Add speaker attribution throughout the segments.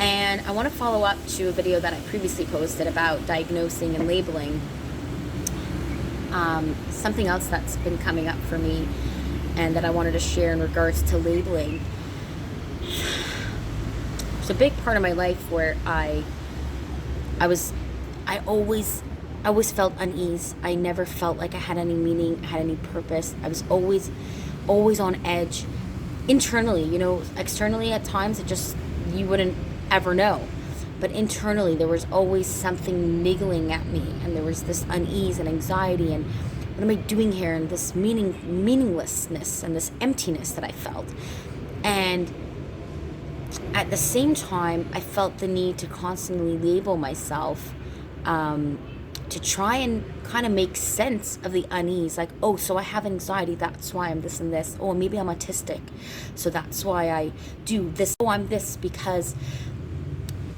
Speaker 1: And I want to follow up to a video that I previously posted about diagnosing and labeling. Something else that's been coming up for me and that I wanted to share in regards to labeling. It's a big part of my life where I always felt unease. I never felt like I had any meaning, had any purpose. I was always on edge internally. Externally at times you wouldn't ever know, but internally there was always something niggling at me, and there was this unease and anxiety and what am I doing here, and this meaninglessness and this emptiness that I felt. And at the same time, I felt the need to constantly label myself, to try and kind of make sense of the unease. Like, oh, so I have anxiety, that's why I'm this and this. Oh, maybe I'm autistic, so that's why I do this. Oh, I'm this because,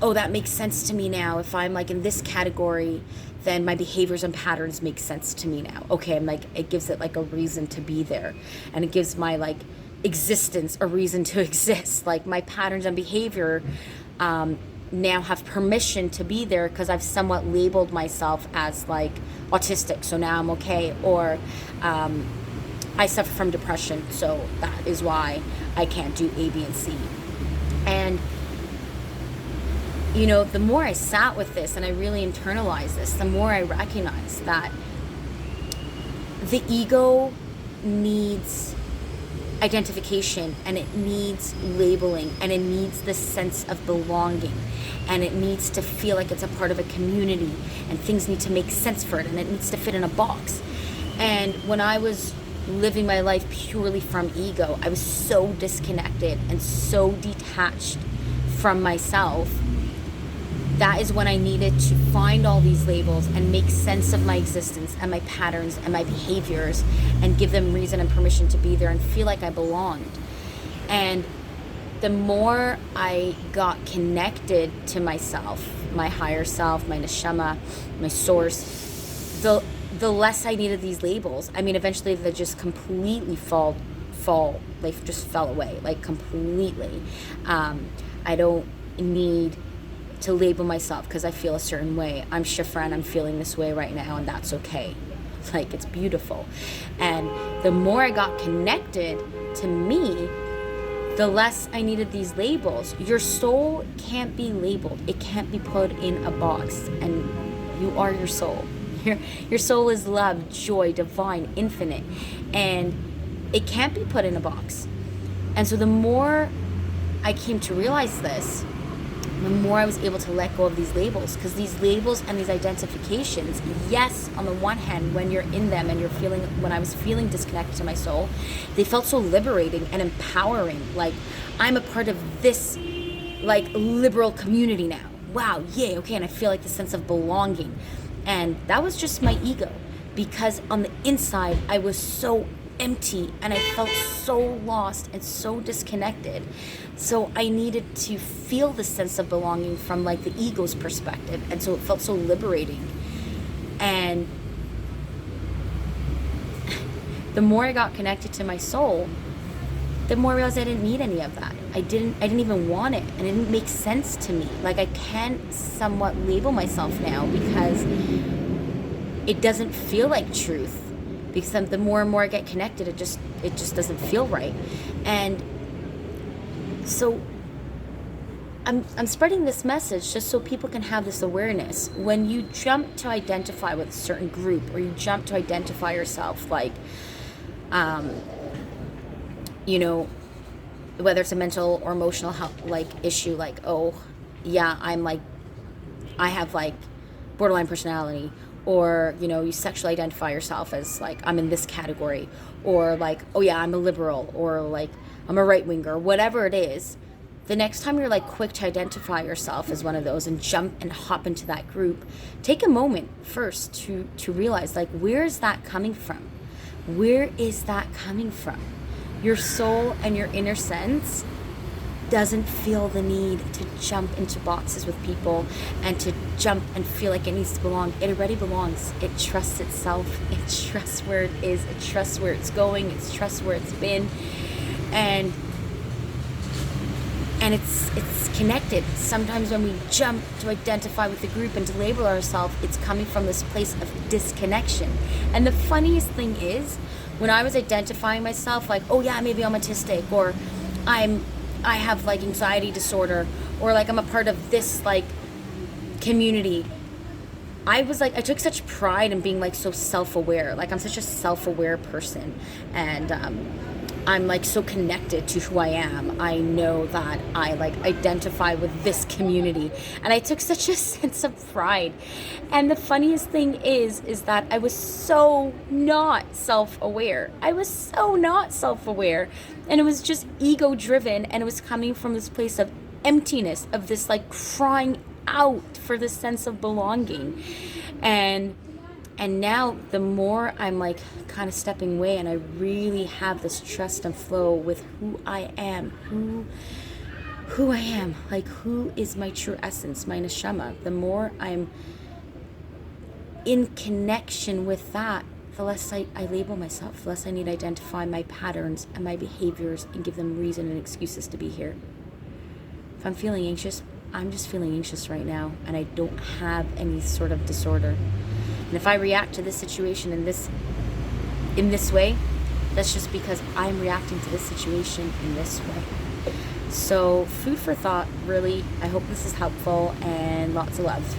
Speaker 1: oh, that makes sense to me now. If I'm like in this category, then my behaviors and patterns make sense to me now. Okay, I'm like, it gives it like a reason to be there, and it gives my like existence a reason to exist. Like my patterns and behavior now have permission to be there because I've somewhat labeled myself as like autistic, so now I'm okay. Or I suffer from depression, so that is why I can't do A, B, and C. And the more I sat with this and I really internalized this, the more I recognized that the ego needs identification, and it needs labeling, and it needs this sense of belonging, and it needs to feel like it's a part of a community, and things need to make sense for it, and it needs to fit in a box. And when I was living my life purely from ego, I was so disconnected and so detached from myself. That is when I needed to find all these labels and make sense of my existence and my patterns and my behaviors and give them reason and permission to be there and feel like I belonged. And the more I got connected to myself, my higher self, my neshama, my source, the less I needed these labels. I mean, eventually they just completely they just fell away, like completely. I don't need to label myself because I feel a certain way. I'm Shifra and I'm feeling this way right now, and that's okay. Like, it's beautiful. And the more I got connected to me, the less I needed these labels. Your soul can't be labeled. It can't be put in a box. And you are your soul. Your soul is love, joy, divine, infinite. And it can't be put in a box. And so the more I came to realize this, the more I was able to let go of these labels. Because these labels and these identifications, yes, on the one hand, when you're in them and when I was feeling disconnected to my soul, they felt so liberating and empowering. Like, I'm a part of this, like, liberal community now. Wow, yay, okay, and I feel like the sense of belonging. And that was just my ego. Because on the inside, I was so empty and I felt so lost and so disconnected. So I needed to feel the sense of belonging from like the ego's perspective, and so it felt so liberating. And the more I got connected to my soul, the more I realized I didn't need any of that. I didn't even want it, and it didn't make sense to me. Like, I can somewhat label myself now because it doesn't feel like truth. Because the more and more I get connected, it just doesn't feel right. And so I'm spreading this message just so people can have this awareness. When you jump to identify with a certain group, or you jump to identify yourself, like, whether it's a mental or emotional health, like, issue, like, oh, yeah, I have like borderline personality, or, you sexually identify yourself as like, I'm in this category, or like, oh yeah, I'm a liberal, or like, I'm a right winger, whatever it is. The next time you're like quick to identify yourself as one of those and jump and hop into that group, take a moment first to realize, like, where is that coming from? Where is that coming from? Your soul and your inner sense doesn't feel the need to jump into boxes with people and to jump and feel like it needs to belong. It already belongs. It trusts itself. It trusts where it is. It trusts where it's going. It trusts where it's been. And And it's connected. Sometimes when we jump to identify with the group and to label ourselves, it's coming from this place of disconnection. And the funniest thing is, when I was identifying myself, like, oh yeah, maybe I'm autistic, or I have like anxiety disorder, or like I'm a part of this like community, I was like, I took such pride in being like so self-aware. Like I'm such a self-aware person, and I'm like so connected to who I am. I know that I like identify with this community, and I took such a sense of pride. And the funniest thing is that I was so not self-aware. I was so not self-aware, and it was just ego driven, and it was coming from this place of emptiness, of this like crying out for this sense of belonging. And now the more I'm like kind of stepping away, and I really have this trust and flow with who I am, who I am, like who is my true essence, my neshama, the more I'm in connection with that, the less I label myself, the less I need to identify my patterns and my behaviors and give them reason and excuses to be here. If I'm feeling anxious, I'm just feeling anxious right now, and I don't have any sort of disorder. And if I react to this situation in this way, that's just because I'm reacting to this situation in this way. So food for thought, really. I hope this is helpful, and lots of love.